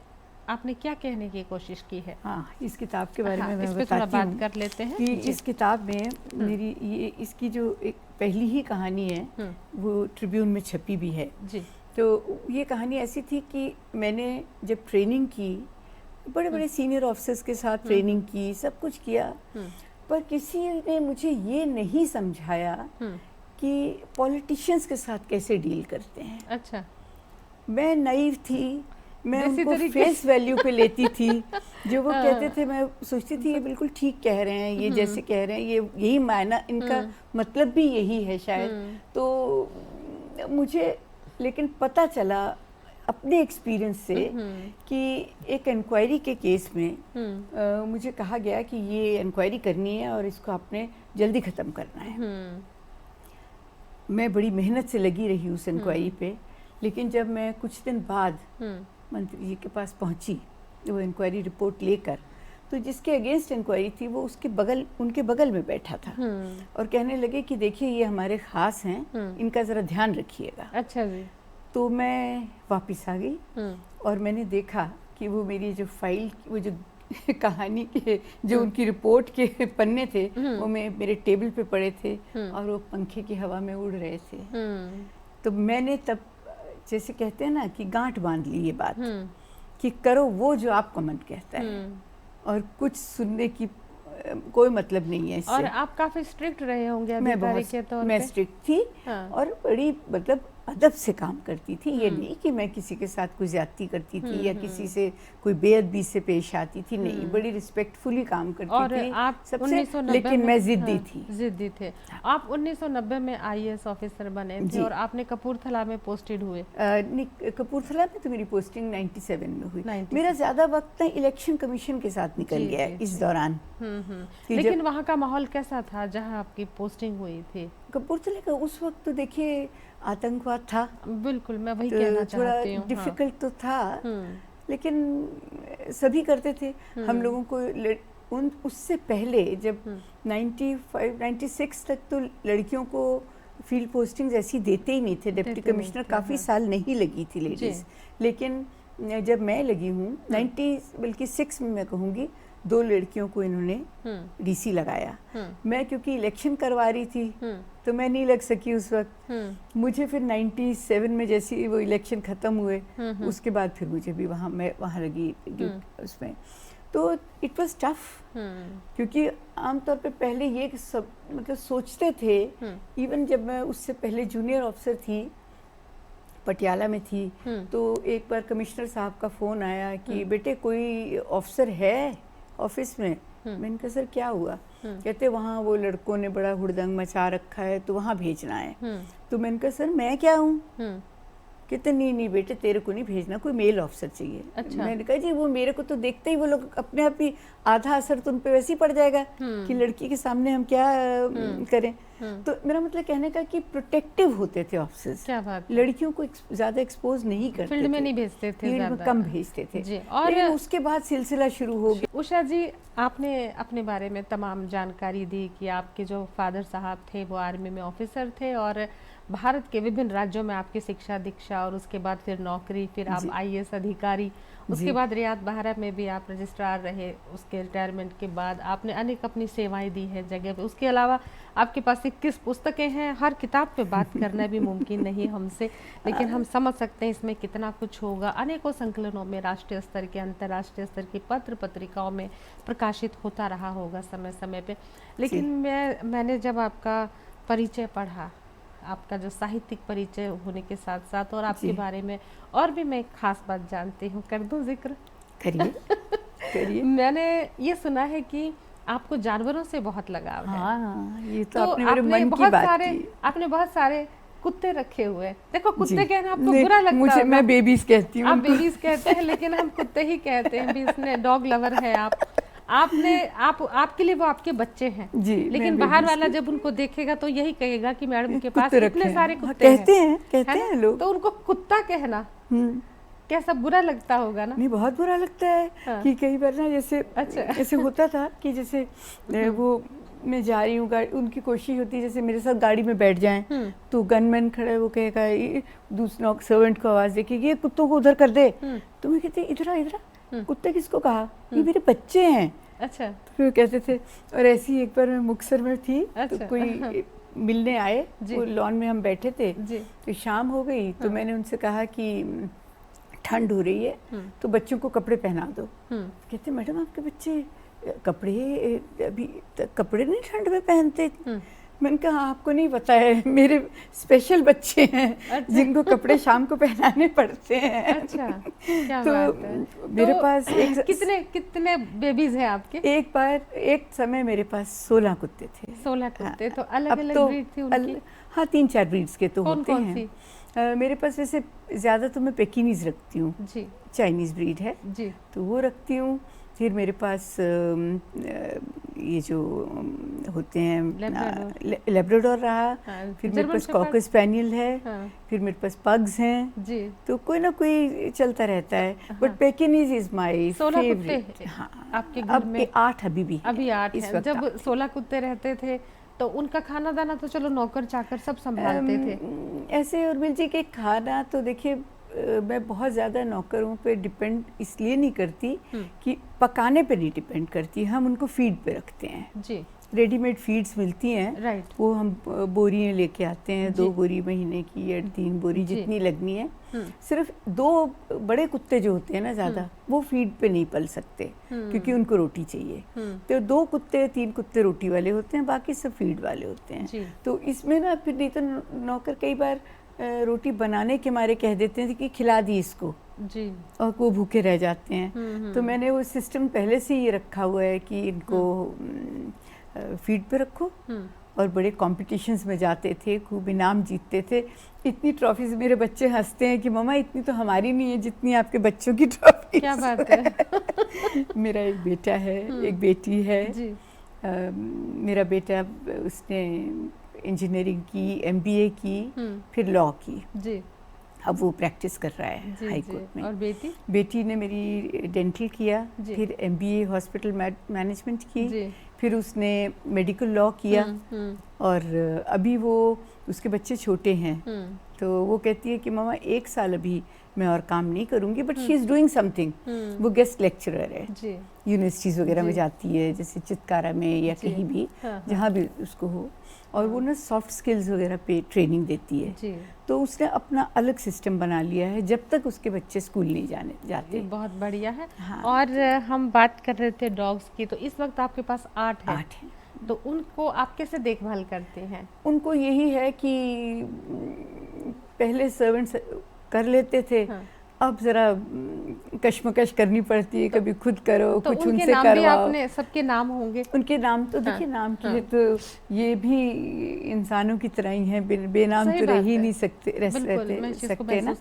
Speaker 1: आपने क्या कहने की कोशिश की है?
Speaker 2: हाँ, इस किताब के बारे में मैं
Speaker 1: बताती हूँ। बात कर लेते हैं
Speaker 2: कि इस किताब में मेरी ये इसकी जो एक पहली ही कहानी है वो ट्रिब्यून में छपी भी है जी। तो ये कहानी ऐसी थी कि मैंने जब ट्रेनिंग की, बड़े बड़े सीनियर ऑफिसर्स के साथ ट्रेनिंग की, सब कुछ किया, पर किसी ने मुझे ये नहीं समझाया कि पॉलिटिशियंस के साथ कैसे डील करते हैं।
Speaker 1: अच्छा।
Speaker 2: मैं नाइव थी, मैं उनको फेस वैल्यू पे लेती थी। जो वो कहते थे मैं सोचती थी ये बिल्कुल ठीक कह रहे हैं, ये जैसे कह रहे हैं ये यही मायना, इनका मतलब भी यही है शायद। तो मुझे लेकिन पता चला अपने एक्सपीरियंस से कि एक इंक्वायरी के केस में मुझे कहा गया कि ये इंक्वायरी करनी है और इसको आपने जल्दी ख़त्म करना है। मैं बड़ी मेहनत से लगी रही उस इंक्वायरी पे, लेकिन जब मैं कुछ दिन बाद मंत्री जी के पास पहुंची वो इंक्वायरी रिपोर्ट लेकर, तो जिसके अगेंस्ट इंक्वायरी थी वो उनके बगल में बैठा था और कहने लगे कि देखिए ये हमारे ख़ास हैं, इनका ज़रा ध्यान रखिएगा।
Speaker 1: अच्छा जी। तो
Speaker 2: मैं वापस आ गई और मैंने देखा कि वो मेरी जो फाइल, वो जो कहानी के जो उनकी रिपोर्ट के पन्ने थे वो मेरे टेबल पे पड़े थे और वो पंखे की हवा में उड़ रहे थे। तो मैंने तब जैसे कहते हैं ना कि गांठ बांध ली ये बात कि करो वो जो आपका मन कहता है और कुछ सुनने की कोई मतलब नहीं है इससे।
Speaker 1: और आप काफी स्ट्रिक्ट रहे होंगे अधिकारी के तौर पे।
Speaker 2: मैं स्ट्रिक्ट थी और बड़ी मतलब अदब से काम करती थी। ये नहीं कि मैं किसी के साथ कोई ज्यादती करती थी या किसी से कोई बेअदबी से पेश आती थी, नहीं, बड़ी रिस्पेक्टफुली काम करती
Speaker 1: और
Speaker 2: थी
Speaker 1: आप
Speaker 2: सबसे, लेकिन मैं जिद्दी थी।
Speaker 1: जिद्दी थे। आप 1990 में IAS ऑफिसर बने थे और आपने कपूरथला में पोस्टेड हुए।
Speaker 2: कपूरथला में तो मेरी पोस्टिंग 97 में हुई। मेरा ज्यादा वक्त ना इलेक्शन कमीशन के साथ निकल गया इस दौरान।
Speaker 1: लेकिन वहाँ का माहौल कैसा था जहाँ आपकी पोस्टिंग हुई थी?
Speaker 2: कपूरथला का उस वक्त तो देखिए आतंकवाद था।
Speaker 1: बिल्कुल, मैं वही कहना चाहती हूँ।
Speaker 2: थोड़ा डिफिकल्ट तो था, लेकिन सभी करते थे। हम लोगों को उससे पहले जब 96 तक तो लड़कियों को फील्ड पोस्टिंग्स ऐसी देते ही नहीं थे। डिप्टी कमिश्नर काफ़ी साल नहीं लगी थी लेडीज़, लेकिन जब मैं लगी हूँ 96 में मैं कहूँगी 2 लड़कियों को इन्होंने DC लगाया। मैं क्योंकि इलेक्शन करवा रही थी तो मैं नहीं लग सकी उस वक्त। मुझे फिर 97 में जैसे वो इलेक्शन ख़त्म हुए उसके बाद फिर मुझे भी मैं वहाँ लगी उसमें। तो इट वाज टफ, क्योंकि आमतौर पे पहले ये सब मतलब सोचते थे। इवन जब मैं उससे पहले जूनियर ऑफिसर थी, पटियाला में थी, तो एक बार कमिश्नर साहब का फ़ोन आया कि बेटे कोई ऑफिसर है ऑफिस में। मैंने कहा सर क्या हुआ? कहते वहाँ वो लड़कों ने बड़ा हुड़दंग मचा रखा है तो वहाँ भेजना है। तो मैंने कहा सर मैं क्या हूँ? कहते नहीं बेटे तेरे को नहीं भेजना, कोई मेल ऑफिसर चाहिए। अच्छा। मैंने कहा जी वो मेरे को तो देखते ही वो लोग अपने आप ही आधा असर तो उन पे वैसे ही पड़ जाएगा कि लड़की के सामने हम क्या करें। तो मेरा मतलब कहने का कि प्रोटेक्टिव होते थे ऑफिसर्स। क्या बात, लड़कियों को ज्यादा एक्सपोज नहीं करते,
Speaker 1: फील्ड में नहीं भेजते थे,
Speaker 2: फील्ड में कम भेजते थे। और उसके बाद सिलसिला शुरू हो गया।
Speaker 1: उषा जी, आपने अपने बारे में तमाम जानकारी दी कि आपके जो फादर साहब थे वो आर्मी में ऑफिसर थे और भारत के विभिन्न राज्यों में आपकी शिक्षा दीक्षा और उसके बाद फिर नौकरी, फिर आप IAS अधिकारी, उसके बाद रियाद बहरा में भी आप रजिस्ट्रार रहे। उसके रिटायरमेंट के बाद आपने अनेक अपनी सेवाएं दी है जगह पे। उसके अलावा आपके पास 21 पुस्तकें हैं। हर किताब पे बात करना भी मुमकिन नहीं हमसे, लेकिन हम समझ सकते हैं इसमें कितना कुछ होगा। अनेकों संकलनों में राष्ट्रीय स्तर के, अंतर्राष्ट्रीय स्तर की पत्र पत्रिकाओं में प्रकाशित होता रहा होगा समय समय पे। लेकिन मैंने जब आपका परिचय पढ़ा, आपका जो साहित्यिक परिचय होने के साथ साथ और आपके बारे में और भी मैं एक खास बात जानती हूँ, कर दूँ जिक्र?
Speaker 2: करिए।
Speaker 1: मैंने ये सुना है कि आपको जानवरों से बहुत लगाव है।
Speaker 2: हाँ, ये तो आपने मेरे मन की बात की।
Speaker 1: आपने बहुत सारे कुत्ते रखे हुए। देखो कुत्ते कहना आपको बुरा लगता है,
Speaker 2: मुझे मैं बेबीज कहती हूँ।
Speaker 1: आप बेबीज कहते हैं लेकिन हम कुत्ते ही कहते हैं। इसने डॉग लवर है आपके लिए वो आपके बच्चे हैं जी। लेकिन बाहर वाला जब उनको देखेगा तो यही कहेगा कि मैडम के पास इतने सारे कुत्ते हैं।
Speaker 2: कहते हैं लोग।
Speaker 1: तो उनको कुत्ता कहना कैसा बुरा लगता होगा ना?
Speaker 2: नहीं, बहुत बुरा लगता है। हाँ। कि कई बार ना जैसे ऐसे होता था कि जैसे वो मैं जा रही हूँ, उनकी कोशिश होती है जैसे मेरे साथ गाड़ी में बैठ जाएं तो गनमैन खड़ा है, वो कहेगा दूसरा सर्वेंट को आवाज देगी ये कुत्तों को उधर कर दे। तो मैं कहती इधर कुत्ते किसको कहा? ये मेरे बच्चे हैं। अच्छा। तो फिर कहते थे। और ऐसी एक बार मैं मुक्तसर में थी। अच्छा। तो कोई मिलने आए, वो लॉन में हम बैठे थे जी। तो शाम हो गई तो मैंने उनसे कहा कि ठंड हो रही है तो बच्चों को कपड़े पहना दो। कहते मैडम आपके बच्चे कपड़े अभी कपड़े नहीं ठंड में पहनते। मैंने कहा आपको नहीं पता है, मेरे स्पेशल बच्चे हैं। अच्छा। जिनको कपड़े शाम को पहनाने पड़ते हैं।
Speaker 1: अच्छा, क्या
Speaker 2: तो
Speaker 1: बात है।
Speaker 2: मेरे
Speaker 1: तो
Speaker 2: पास
Speaker 1: कितने बेबीज हैं आपके?
Speaker 2: एक समय मेरे पास 16 कुत्ते थे।
Speaker 1: 16 कुत्ते। तो अलग अलग ब्रीड थी उनकी?
Speaker 2: हाँ, 3-4 ब्रीड्स के तो होते
Speaker 1: कौन
Speaker 2: हैं।
Speaker 1: सी?
Speaker 2: मेरे पास वैसे ज़्यादा तो मैं पेकिनीज रखती हूँ
Speaker 1: जी,
Speaker 2: चाइनीज़ ब्रीड है
Speaker 1: जी,
Speaker 2: तो वो रखती हूँ। फिर मेरे पास ये जो होते हैं लेब्राडोर रहा।
Speaker 1: हाँ,
Speaker 2: फिर मेरे पास कॉकर स्पैनियल है। हाँ, फिर मेरे पास पग्स हैं
Speaker 1: जी।
Speaker 2: तो कोई ना कोई चलता रहता है। हाँ, बट पेकिनीज इज माय फेवरेट।
Speaker 1: हाँ, आपके घर में
Speaker 2: 8 अभी भी
Speaker 1: अभी 8 हैं। जब 16 कुत्ते रहते थे तो उनका खाना दाना तो चलो नौकर चाकर सब संभालते थे।
Speaker 2: ऐसे उर्मिल जी के खाना तो देखिए मैं बहुत ज़्यादा नौकरों पे डिपेंड इसलिए नहीं करती कि पकाने पे नहीं डिपेंड करती, हम उनको फीड पे रखते हैं जी। रेडीमेड फीड्स मिलती हैं। राइट। वो हम बोरियाँ लेके आते हैं, 2 बोरी महीने की या 3 बोरी जितनी लगनी है। सिर्फ 2 बड़े कुत्ते जो होते हैं ना ज़्यादा, वो फीड पे नहीं पल सकते क्योंकि उनको रोटी चाहिए। तो 2 कुत्ते 3 कुत्ते रोटी वाले होते हैं, बाकी सब फीड वाले होते हैं। तो इसमें ना फिर नहीं तो नौकर कई बार रोटी बनाने के मारे कह देते हैं कि खिला दी इसको जी, और वो भूखे रह जाते हैं। तो मैंने वो सिस्टम पहले से ही रखा हुआ है कि इनको फीड पे रखो। और बड़े कॉम्पिटिशन्स में जाते थे, खूब इनाम जीतते थे। इतनी ट्रॉफीज, मेरे बच्चे हंसते हैं कि मम्मा इतनी तो हमारी नहीं है जितनी आपके बच्चों की ट्रॉफी।
Speaker 1: क्या बात है।
Speaker 2: मेरा एक बेटा है, एक बेटी है जी। मेरा बेटा उसने इंजीनियरिंग की, MBA की, फिर लॉ की जी। अब वो प्रैक्टिस कर रहा है हाई कोर्ट में।
Speaker 1: और
Speaker 2: बेटी ने मेरी डेंटल किया, फिर MBA हॉस्पिटल मैनेजमेंट की, फिर उसने मेडिकल लॉ किया। और अभी वो, उसके बच्चे छोटे हैं तो वो कहती है कि मामा 1 साल अभी मैं और काम नहीं करूंगी, but she is doing something. वो गेस्ट लेक्चरर है, यूनिवर्सिटीज़ वगैरह में जाती है, जैसे चितकारा में या कहीं भी, जहाँ भी उसको हो। और वो ना सॉफ्ट स्किल्स वगैरह पे ट्रेनिंग देती है जी। तो उसने अपना अलग सिस्टम बना लिया है जब तक उसके बच्चे स्कूल नहीं जाते।
Speaker 1: बहुत बढ़िया है। हाँ। और हम बात कर रहे थे डॉग्स की, तो इस वक्त आपके पास 8 हैं। तो उनको आप कैसे देखभाल करते हैं?
Speaker 2: उनको यही है कि पहले सर्वेंट्स कर लेते थे। हाँ। अब जरा कश्मकश करनी पड़ती है, कभी खुद करो तो कुछ उनसे करवाओ।
Speaker 1: आपने सबके नाम होंगे?
Speaker 2: उनके नाम तो देखिए, नाम के लिए तो ये भी इंसानों की तरह ही हैं, बेनाम तो रह ही नहीं सकते ना।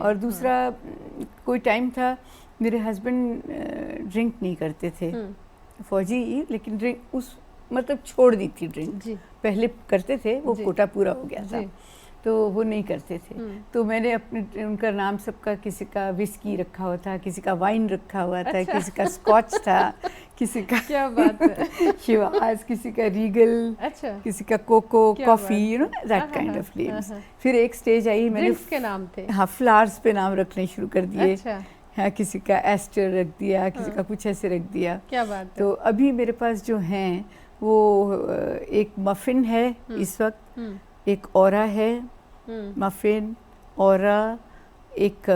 Speaker 2: और दूसरा, कोई टाइम था मेरे हस्बैंड ड्रिंक नहीं करते थे, फौजी, लेकिन ड्रिंक मतलब छोड़ दी थी ड्रिंक। पहले करते थे, वो कोटा पूरा हो गया था तो वो नहीं करते थे। तो मैंने उनका नाम सबका, किसी का विस्की रखा हुआ था, किसी का वाइन रखा हुआ था। अच्छा। किसी का स्कॉच था, किसी का
Speaker 1: क्या बात है
Speaker 2: शिवाज, किसी का रीगल। अच्छा। किसी का Coco, coffee, you know that kind of names. फिर एक स्टेज आई, मैंने
Speaker 1: के नाम थे,
Speaker 2: हाँ, फ्लावर्स पे नाम रखने शुरू कर दिए।
Speaker 1: अच्छा।
Speaker 2: हाँ, किसी का एस्टर रख दिया, किसी का कुछ ऐसे रख दिया।
Speaker 1: क्या बात है।
Speaker 2: तो अभी मेरे पास जो हैं वो एक मफिन है इस वक्त, एक औरा है, मफिन, औरा, एक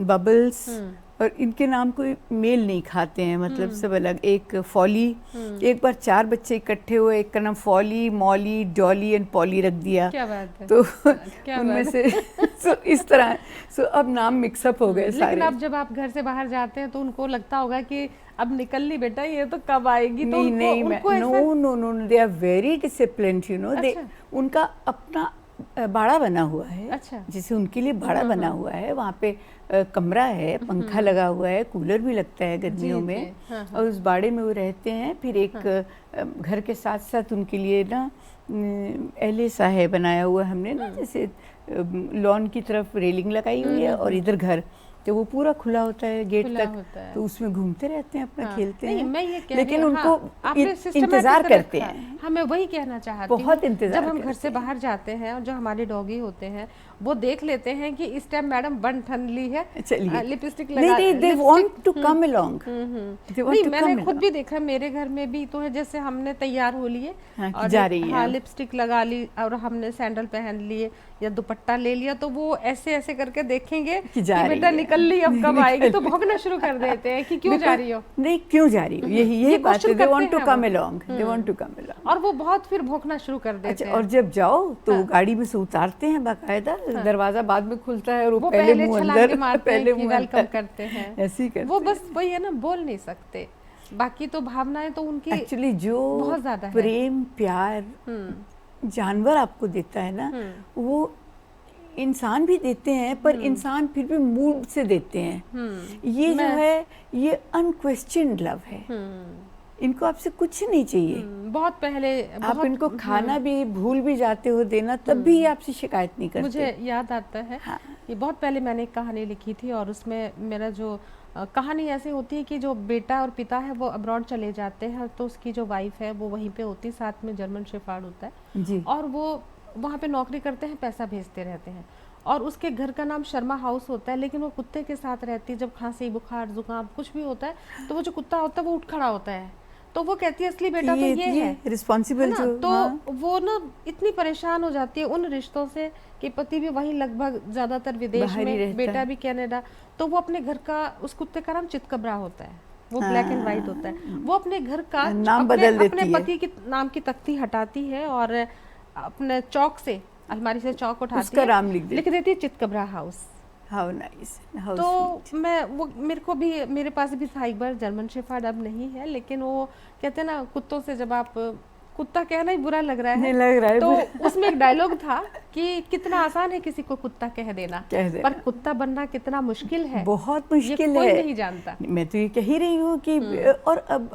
Speaker 2: बबल्स। और इनके नाम कोई मेल नहीं खाते हैं, मतलब सब अलग। एक फॉली, एक बार 4 बच्चे इकट्ठे हुए, एक का नाम Folly, Molly, Dolly and Polly रख दिया।
Speaker 1: क्या बात है।
Speaker 2: तो उनमें से इस तरह अब नाम मिक्सअप हो गए सारे।
Speaker 1: लेकिन अब जब आप घर से बाहर जाते हैं तो उनको लगता होगा कि अब निकल ली बेटा, ये तो कब आएगी? तो
Speaker 2: no, they are very disciplined, you know. उनका अपना बाड़ा बना हुआ है। अच्छा। जैसे उनके लिए बाड़ा बना हुआ है, वहाँ पे कमरा है, पंखा लगा हुआ है, कूलर भी लगता है गर्मियों में। और उस बाड़े में वो रहते हैं। फिर एक घर के साथ साथ उनके लिए ना एले सा है बनाया हुआ हमने ना, जैसे लॉन की तरफ रेलिंग लगाई हुई है और इधर घर, तो वो पूरा खुला होता है गेट तक, तो उसमें घूमते रहते हैं, अपना खेलते हैं।
Speaker 1: मैं ये
Speaker 2: लेकिन उनको इंतजार करते हैं।
Speaker 1: हाँ, मैं वही कहना चाहती हूँ,
Speaker 2: बहुत इंतजार।
Speaker 1: जब हम घर से बाहर जाते हैं और जो हमारे डॉगी होते हैं वो देख लेते हैं कि इस टाइम मैडम बन ठन ली है, चलिए लिपस्टिक लगा,
Speaker 2: नहीं, they want to come along।
Speaker 1: नहीं, मैंने खुद भी देखा, मेरे घर में भी तो है, जैसे हमने तैयार हो लिए और
Speaker 2: जा रही है,
Speaker 1: लिपस्टिक लगा ली और हमने सैंडल पहन लिए या दुपट्टा ले लिया, तो वो ऐसे ऐसे करके देखेंगे कि बेटा निकल ली, अब कब आएगी, तो भौंकना शुरू कर देते हैं कि क्यों जा रही हो,
Speaker 2: नहीं क्यों जा रही हो, यही बात है, they want to come along, they want to come along,
Speaker 1: और वो बहुत फिर भौंकना शुरू कर देते हैं।
Speaker 2: और जब जाओ तो गाड़ी में से उतारते हैं बाकायदा, दरवाजा बाद में खुलता है और वो पहले मुंह अंदर,
Speaker 1: पहले मुंह वेलकम करते हैं,
Speaker 2: ऐसे ही करते हैं।
Speaker 1: वो बस वही है ना, बोल नहीं सकते, बाकी तो भावनाएं तो उनकी
Speaker 2: एक्चुअली जो
Speaker 1: बहुत ज्यादा
Speaker 2: प्रेम प्यार जानवर आपको देता है ना, वो इंसान भी देते हैं, पर इंसान फिर भी मूड से देते हैं। ये जो है ये अनक्वेश्चन्ड लव है, इनको आपसे कुछ नहीं चाहिए।
Speaker 1: बहुत पहले
Speaker 2: आप इनको खाना भी भूल भी जाते हो देना, तब भी ये आपसे शिकायत नहीं करते।
Speaker 1: मुझे याद आता है, हाँ। ये बहुत पहले मैंने एक कहानी लिखी थी, और उसमें मेरा जो कहानी ऐसी होती है कि जो बेटा और पिता है वो अब्रॉड चले जाते हैं, तो उसकी जो वाइफ है वो वहीं पे होती है, साथ में जर्मन शेफर्ड होता है जी। और वो वहाँ पे नौकरी करते हैं, पैसा भेजते रहते हैं, और उसके घर का नाम शर्मा हाउस होता है, लेकिन वो कुत्ते के साथ रहती है। जब खांसी बुखार जुकाम कुछ भी होता है तो वो जो कुत्ता होता है वो उठ खड़ा होता है, तो वो कहती है असली बेटा तो ये है
Speaker 2: रिस्पॉन्सिबल जो,
Speaker 1: तो वो ना इतनी परेशान हो जाती है उन रिश्तों से कि पति भी वहीं लगभग ज्यादातर विदेश में, बेटा भी कनाडा, तो वो अपने घर का, उस कुत्ते का नाम चितकबरा होता है, वो ब्लैक एंड व्हाइट होता है, वो अपने घर का
Speaker 2: नाम बदल देती है,
Speaker 1: अपने पति के नाम की तख्ती हटाती है और अपने चौक से, अलमारी से चौक उठाती
Speaker 2: उसका
Speaker 1: है,
Speaker 2: नाम
Speaker 1: लिख देती है चितकबरा हाउस।
Speaker 2: हाउ नाइस, हाउ
Speaker 1: तो
Speaker 2: स्वीट।
Speaker 1: मैं वो मेरे को भी, मेरे पास भी था एक बार जर्मन शेफर्ड, अब नहीं है, लेकिन वो कहते हैं ना कुत्तों से जब आप, कुत्ता कहना ही बुरा लग रहा है,
Speaker 2: नहीं लग रहा है,
Speaker 1: तो उसमें एक डायलॉग था कि कितना आसान है किसी को कुत्ता कह देना, पर कुत्ता बनना कितना मुश्किल है,
Speaker 2: बहुत मुश्किल है,
Speaker 1: कोई नहीं जानता।
Speaker 2: मैं तो ये कह ही रही हूँ कि और अब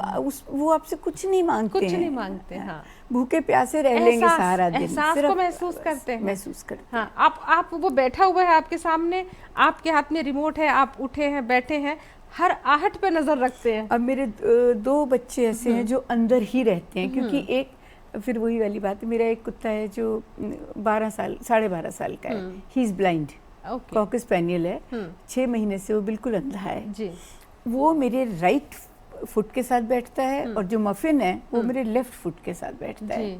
Speaker 2: वो आपसे कुछ नहीं मांगते,
Speaker 1: कुछ नहीं मांगते, हाँ,
Speaker 2: भूखे प्यासे रह लेंगे सारा दिन,
Speaker 1: एहसास को महसूस करते हैं,
Speaker 2: महसूस करते
Speaker 1: हैं। हाँ, आप वो बैठा हुआ है आपके सामने, आपके हाथ में रिमोट है, आप उठे हैं, बैठे हैं, हर आहट पे नजर रखते हैं।
Speaker 2: अब मेरे 2 बच्चे ऐसे हैं जो अंदर ही रहते हैं, क्योंकि एक, फिर वही वाली बात है, मेरा एक कुत्ता है जो 12 साल 12.5 साल का है, he is blind, cocker spaniel है, 6 महीने से वो बिल्कुल अंधा है जी। वो मेरे राइट फुट के साथ बैठता है, और जो मफिन है वो मेरे लेफ्ट फुट के साथ बैठता है।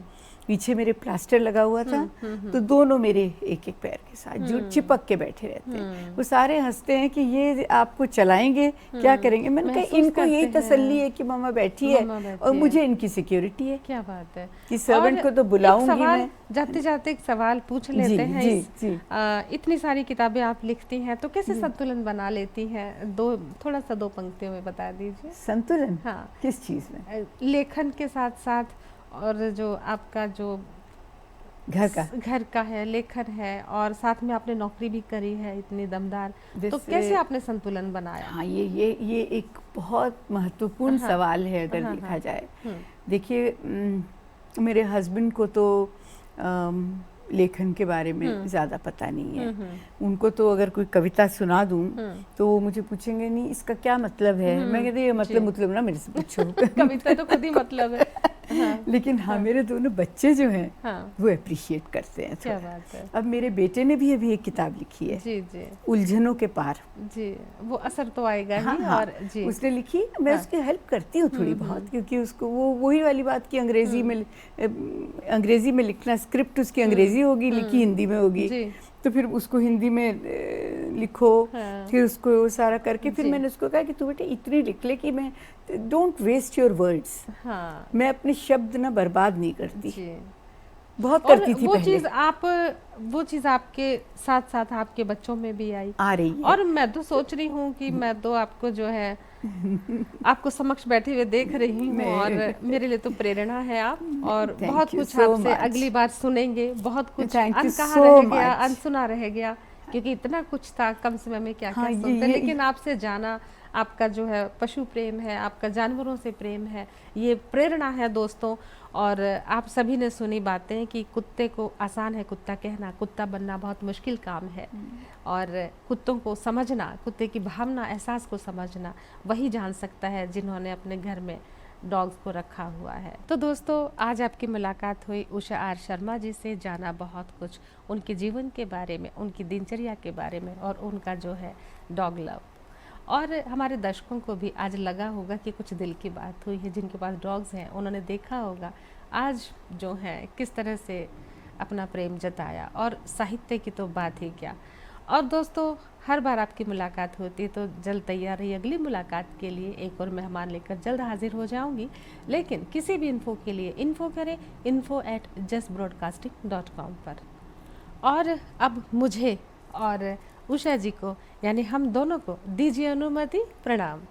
Speaker 2: पीछे मेरे प्लास्टर लगा हुआ था, तो दोनों मेरे एक एक पैर के साथ जो चिपक के बैठे रहते हैं। वो सारे हंसते हैं कि ये आपको चलाएंगे, क्या करेंगे। मैंने कहा इनको यही तसल्ली है कि मामा बैठी है और मुझे इनकी सिक्योरिटी है।
Speaker 1: क्या बात है
Speaker 2: कि सर्वेंट को तो बुलाऊंगी मैं।
Speaker 1: जाते जाते एक सवाल पूछ लेते हैं, इतनी सारी किताबें आप लिखती हैं, तो कैसे संतुलन बना लेती हैं? थोड़ा सा 2 पंक्तियों में बता दीजिए।
Speaker 2: संतुलन? हाँ, किस चीज में?
Speaker 1: लेखन के साथ साथ, और जो आपका जो घर का है, लेखन है, और साथ में आपने नौकरी भी करी है इतनी दमदार, तो कैसे आपने संतुलन बनाया?
Speaker 2: हाँ, ये एक बहुत महत्वपूर्ण सवाल है अगर देखा जाए। देखिए, मेरे हस्बैंड को तो लेखन के बारे में ज़्यादा पता नहीं है। उनको तो अगर कोई कविता सुना दूं तो वो मुझे पूछेंगे नहीं इसका क्या मतलब है। मैं कहती ये मतलब ना मेरे से पूछो।
Speaker 1: कविता तो खुद ही मतलब है।
Speaker 2: हाँ। लेकिन हाँ, मेरे दोनों बच्चे जो हैं वो अप्रिशिएट करते हैं।
Speaker 1: क्या बात है।
Speaker 2: अब मेरे बेटे ने भी अभी एक किताब लिखी है, जी जी, उलझनों के पार।
Speaker 1: जी, वो असर तो आएगा ही।
Speaker 2: हाँ, और जी उसने लिखी, मैं उसकी हेल्प करती हूँ थोड़ी बहुत, क्योंकि उसको वही वाली बात की अंग्रेजी में लिखना, स्क्रिप्ट उसकी अंग्रेजी होगी, लिखी हिंदी में होगी, तो फिर उसको हिंदी में लिखो। फिर उसको सारा करके फिर मैंने उसको कहा कि तू बेटे इतनी लिख ले कि मैं डोंट वेस्ट योर वर्ड्स। मैं अपने शब्द ना बर्बाद नहीं करती। बहुत करती थी पहले।
Speaker 1: वो चीज आपके साथ साथ आपके बच्चों में भी आ
Speaker 2: रही है।
Speaker 1: और मैं तो सोच रही हूँ कि मैं तो आपको जो है आपको समक्ष बैठे हुए देख रही हूँ, और मेरे लिए तो प्रेरणा है आप। और बहुत कुछ आपसे अगली बार सुनेंगे, बहुत कुछ अनकहा रह गया, अनसुना रह गया, क्योंकि इतना कुछ था कम समय में क्या क्या सुनते। लेकिन आपसे जाना, आपका जो है पशु प्रेम है, आपका जानवरों से प्रेम है, ये प्रेरणा है दोस्तों। और आप सभी ने सुनी बातें कि कुत्ते को आसान है कुत्ता कहना, कुत्ता बनना बहुत मुश्किल काम है। और कुत्तों को समझना, कुत्ते की भावना, एहसास को समझना वही जान सकता है जिन्होंने अपने घर में डॉग्स को रखा हुआ है। तो दोस्तों, आज आपकी मुलाकात हुई उषा आर शर्मा जी से, जाना बहुत कुछ उनके जीवन के बारे में, उनकी दिनचर्या के बारे में, और उनका जो है डॉग लव। और हमारे दर्शकों को भी आज लगा होगा कि कुछ दिल की बात हुई है। जिनके पास डॉग्स हैं उन्होंने देखा होगा आज जो है किस तरह से अपना प्रेम जताया, और साहित्य की तो बात ही क्या। और दोस्तों, हर बार आपकी मुलाकात होती है तो जल्द तैयार रही अगली मुलाकात के लिए। एक और मेहमान लेकर जल्द हाजिर हो जाऊंगी। लेकिन किसी भी इन्फो के लिए इन्फो करें info@justbroadcasting.com पर। और अब मुझे और उषा जी को, यानी हम दोनों को दीजिए अनुमति। प्रणाम।